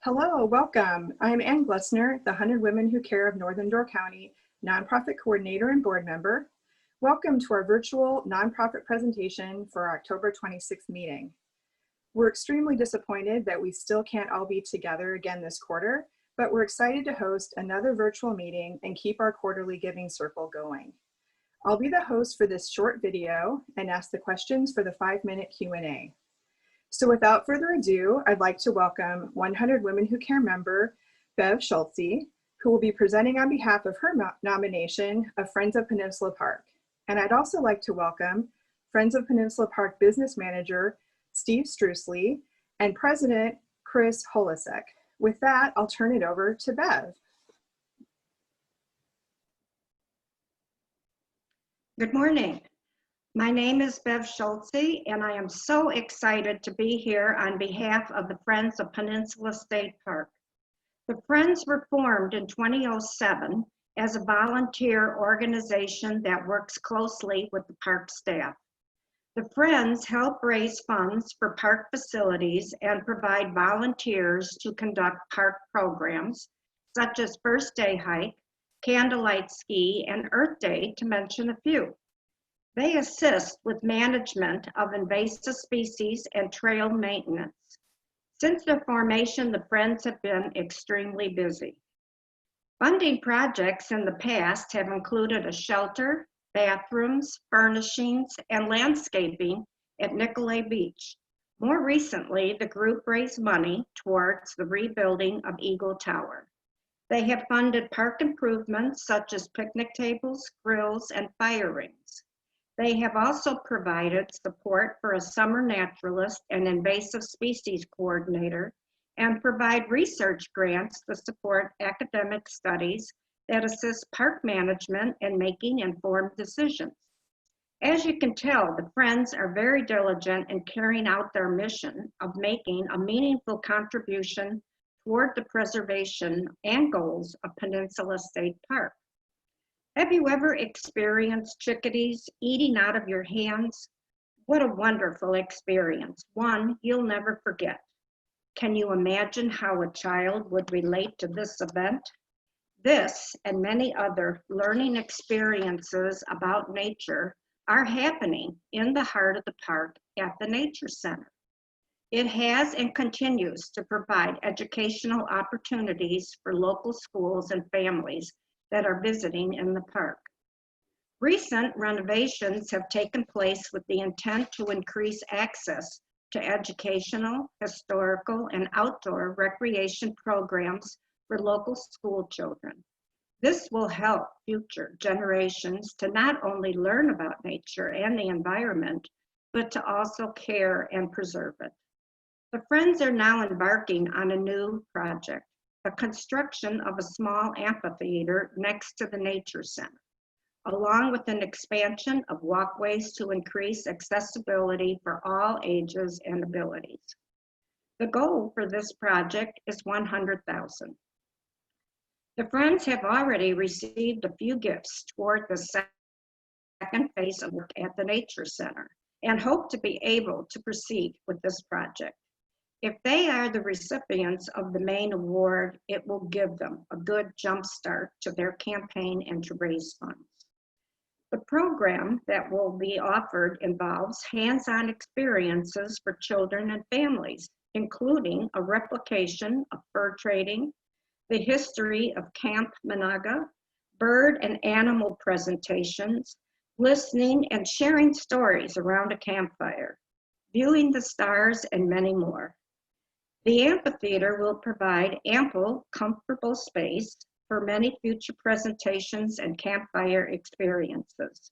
Hello, welcome. I'm Ann Glessner, the 100 Women Who Care of Northern Door County nonprofit coordinator and board member. Welcome to our virtual nonprofit presentation for our October 26th meeting. We're extremely disappointed that we still can't all be together again this quarter, but we're excited to host another virtual meeting and keep our quarterly giving circle going. I'll be the host for this short video and ask the questions for the 5-minute Q&A. So without further ado, I'd like to welcome 100 Women Who Care member, Bev Schultze, who will be presenting on behalf of her nomination of Friends of Peninsula Park. And I'd also like to welcome Friends of Peninsula Park Business Manager, Steve Strusley, and President, Chris Holisek. With that, I'll turn it over to Bev. Good morning. My name is Bev Schultze, and I am so excited to be here on behalf of the Friends of Peninsula State Park. The Friends were formed in 2007 as a volunteer organization that works closely with the park staff. The Friends help raise funds for park facilities and provide volunteers to conduct park programs such as First Day Hike, Candlelight Ski, and Earth Day, to mention a few. They assist with management of invasive species and trail maintenance. Since their formation, the Friends have been extremely busy. Funding projects in the past have included a shelter, bathrooms, furnishings, and landscaping at Nicolay Beach. More recently, the group raised money towards the rebuilding of Eagle Tower. They have funded park improvements such as picnic tables, grills, and fire rings. They have also provided support for a summer naturalist and invasive species coordinator and provide research grants to support academic studies that assist park management in making informed decisions. As you can tell, the Friends are very diligent in carrying out their mission of making a meaningful contribution toward the preservation and goals of Peninsula State Park. Have you ever experienced chickadees eating out of your hands? What a wonderful experience, one you'll never forget. Can you imagine how a child would relate to this event? This and many other learning experiences about nature are happening in the heart of the park at the Nature Center. It has and continues to provide educational opportunities for local schools and families that are visiting in the park. Recent renovations have taken place with the intent to increase access to educational, historical, and outdoor recreation programs for local school children. This will help future generations to not only learn about nature and the environment, but to also care and preserve it. The Friends are now embarking on a new project, the construction of a small amphitheater next to the Nature Center, along with an expansion of walkways to increase accessibility for all ages and abilities. The goal for this project is $100,000. The Friends have already received a few gifts toward the second phase of work at the Nature Center and hope to be able to proceed with this project. If they are the recipients of the main award, it will give them a good jump start to their campaign and to raise funds. The program that will be offered involves hands-on experiences for children and families, including a replication of fur trading, the history of Camp Managa, bird and animal presentations, listening and sharing stories around a campfire, viewing the stars, and many more. The amphitheater will provide ample, comfortable space for many future presentations and campfire experiences.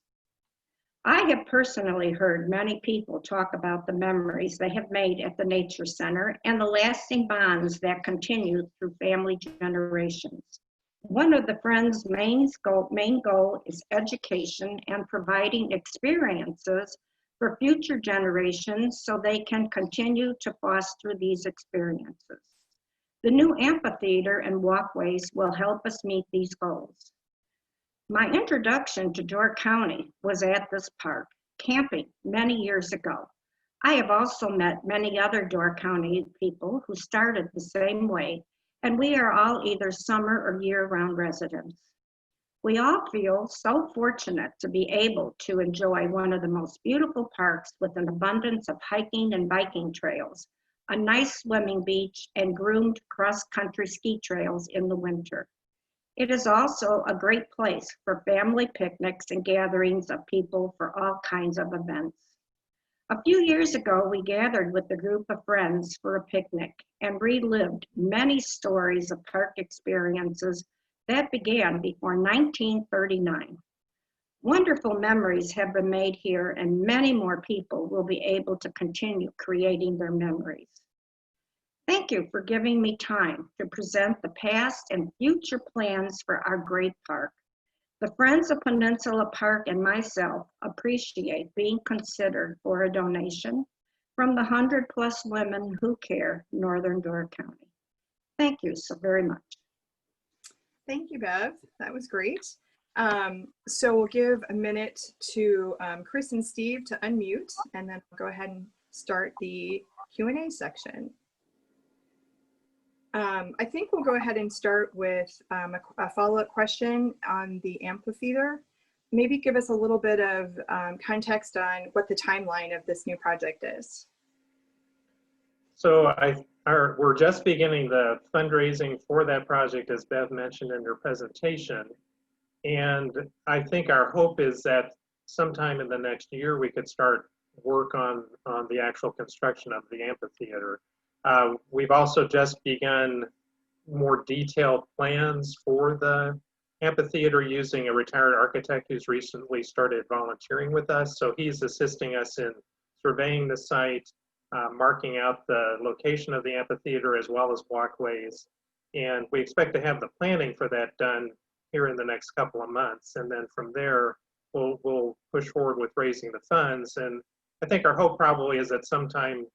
I have personally heard many people talk about the memories they have made at the Nature Center and the lasting bonds that continue through family generations. One of the Friends' main goal is education and providing experiences for future generations so they can continue to foster these experiences. The new amphitheater and walkways will help us meet these goals. My introduction to Door County was at this park, camping many years ago. I have also met many other Door County people who started the same way, and we are all either summer or year-round residents. We all feel so fortunate to be able to enjoy one of the most beautiful parks with an abundance of hiking and biking trails, a nice swimming beach, and groomed cross-country ski trails in the winter. It is also a great place for family picnics and gatherings of people for all kinds of events. A few years ago, we gathered with a group of friends for a picnic and relived many stories of park experiences that began before 1939. Wonderful memories have been made here, and many more people will be able to continue creating their memories. Thank you for giving me time to present the past and future plans for our great park. The Friends of Peninsula Park and myself appreciate being considered for a donation from the 100+ Women Who Care, Northern Door County. Thank you so very much. Thank you, Bev. That was great. So we'll give a minute to Chris and Steve to unmute, and then we'll go ahead and start the Q&A section. I think we'll go ahead and start with a follow-up question on the amphitheater. Maybe give us a little bit of context on what the timeline of this new project is. So we're just beginning the fundraising for that project, as Bev mentioned in her presentation. And I think our hope is that sometime in the next year, we could start work on the actual construction of the amphitheater. We've also just begun more detailed plans for the amphitheater using a retired architect who's recently started volunteering with us. So he's assisting us in surveying the site, marking out the location of the amphitheater as well as walkways. And we expect to have the planning for that done here in the next couple of months. And then from there, we'll push forward with raising the funds. And I think our hope probably is that sometime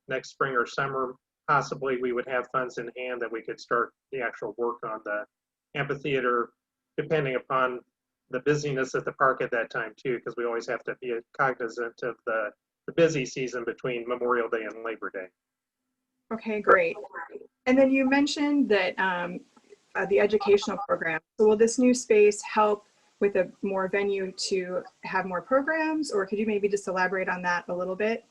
next spring or summer, possibly we would have funds in hand that we could start the actual work on the amphitheater, depending upon the busyness at the park at that time too, because we always have to be cognizant of the busy season between Memorial Day and Labor Day. Okay, great. And then you mentioned that the educational program. So will this new space help with a more venue to have more programs, or could you maybe just elaborate on that a little bit?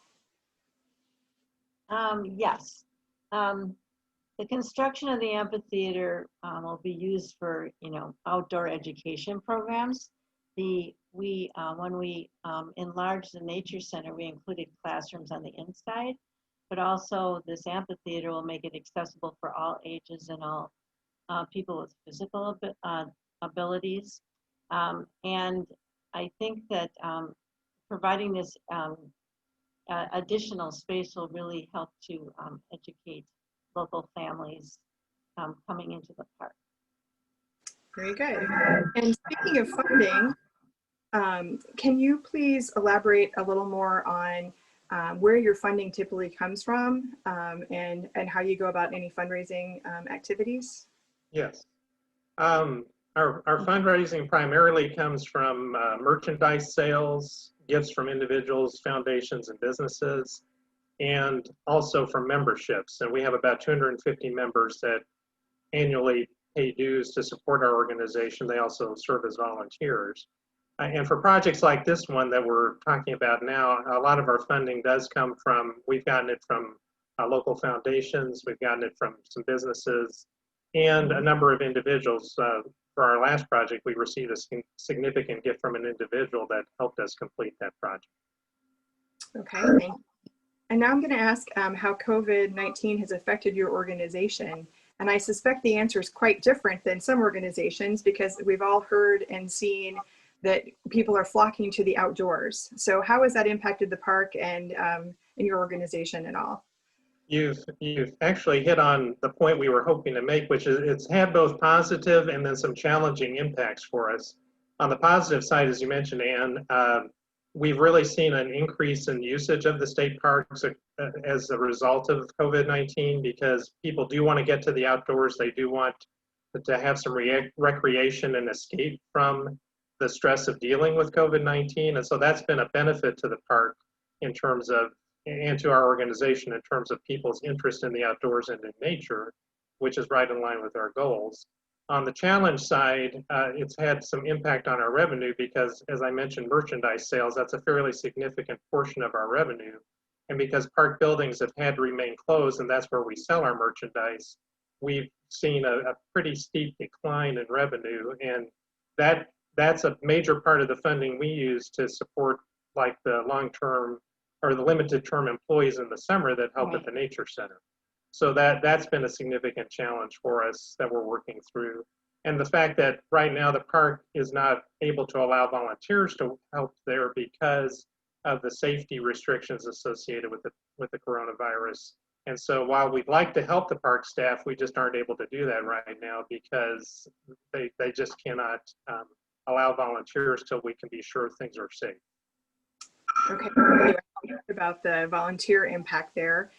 Yes. The construction of the amphitheater will be used for, outdoor education programs. When we enlarged the nature center, we included classrooms on the inside, but also this amphitheater will make it accessible for all ages and all people with physical abilities. And I think that providing this additional space will really help to educate local families coming into the park. Very good. And speaking of funding, can you please elaborate a little more on where your funding typically comes from and how you go about any fundraising activities? Yes. Our fundraising primarily comes from merchandise sales, gifts from individuals, foundations, and businesses, and also from memberships. And we have about 250 members that annually pay dues to support our organization. They also serve as volunteers. And for projects like this one that we're talking about now, a lot of our funding does come from, we've gotten it from local foundations, we've gotten it from some businesses, and a number of individuals. For our last project, we received a significant gift from an individual that helped us complete that project. Okay, thank you. And now I'm going to ask how COVID-19 has affected your organization. And I suspect the answer is quite different than some organizations, because we've all heard and seen that people are flocking to the outdoors. So how has that impacted the park and in your organization and all? You've actually hit on the point we were hoping to make, which is it's had both positive and then some challenging impacts for us. On the positive side, as you mentioned, Anne, we've really seen an increase in usage of the state parks as a result of COVID-19, because people do want to get to the outdoors. They do want to have some recreation and escape from the stress of dealing with COVID-19. And so that's been a benefit to the park in terms of and to our organization in terms of people's interest in the outdoors and in nature, which is right in line with our goals. On the challenge side, it's had some impact on our revenue because, as I mentioned, merchandise sales, that's a fairly significant portion of our revenue. And because park buildings have had to remain closed, and that's where we sell our merchandise, we've seen a pretty steep decline in revenue. And that's a major part of the funding we use to support like the long-term or the limited term employees in the summer that help at the nature center. So that's been a significant challenge for us that we're working through. And the fact that right now the park is not able to allow volunteers to help there because of the safety restrictions associated with the coronavirus. And so while we'd like to help the park staff, we just aren't able to do that right now because they just cannot allow volunteers till we can be sure things are safe. Okay, about the volunteer impact there.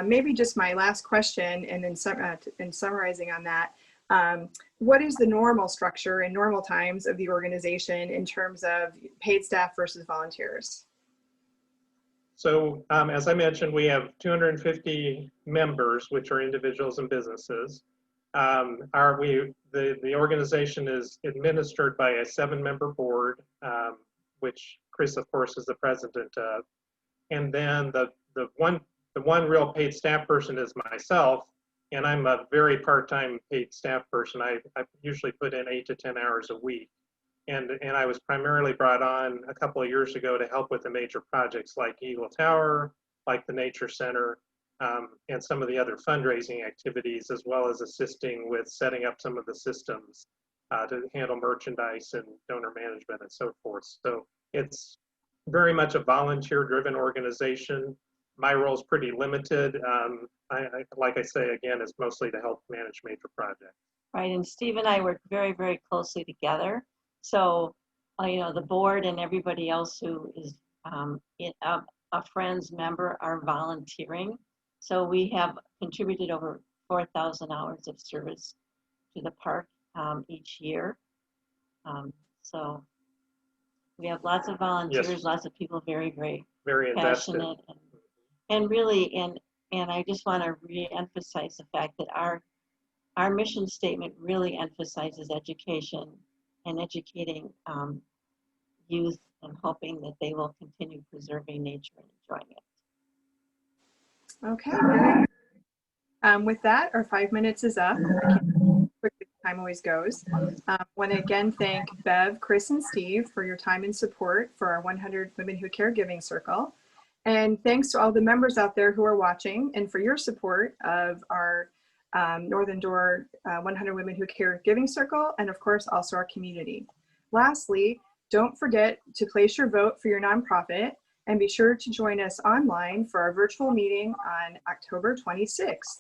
Maybe just my last question, and then in summarizing on that, what is the normal structure in normal times of the organization in terms of paid staff versus volunteers? So as I mentioned, we have 250 members, which are individuals and businesses. The organization is administered by a 7-member board, which Chris, of course, is the president of. And then the one real paid staff person is myself, and I'm a very part-time paid staff person. I usually put in 8 to 10 hours a week. And I was primarily brought on a couple of years ago to help with the major projects like Eagle Tower, like the Nature Center, and some of the other fundraising activities, as well as assisting with setting up some of the systems to handle merchandise and donor management and so forth. So it's very much a volunteer-driven organization. My role is pretty limited. Like I say, again, it's mostly to help manage major projects. Right, and Steve and I work very, very closely together. So, the board and everybody else who is a Friends member are volunteering. So we have contributed over 4,000 hours of service to the park each year. So we have lots of volunteers, yes. Lots of people very, very passionate. And really, and I just want to re-emphasize the fact that our mission statement really emphasizes education and educating youth and hoping that they will continue preserving nature and enjoying it. Okay. With that, our 5 minutes is up. Quickly, time always goes. Want to again thank Bev, Chris, and Steve for your time and support for our 100 Women Who Care Giving Circle. And thanks to all the members out there who are watching and for your support of our Northern Door 100 Women Who Care Giving Circle, and of course also our community. Lastly, don't forget to place your vote for your nonprofit, and be sure to join us online for our virtual meeting on October 26th.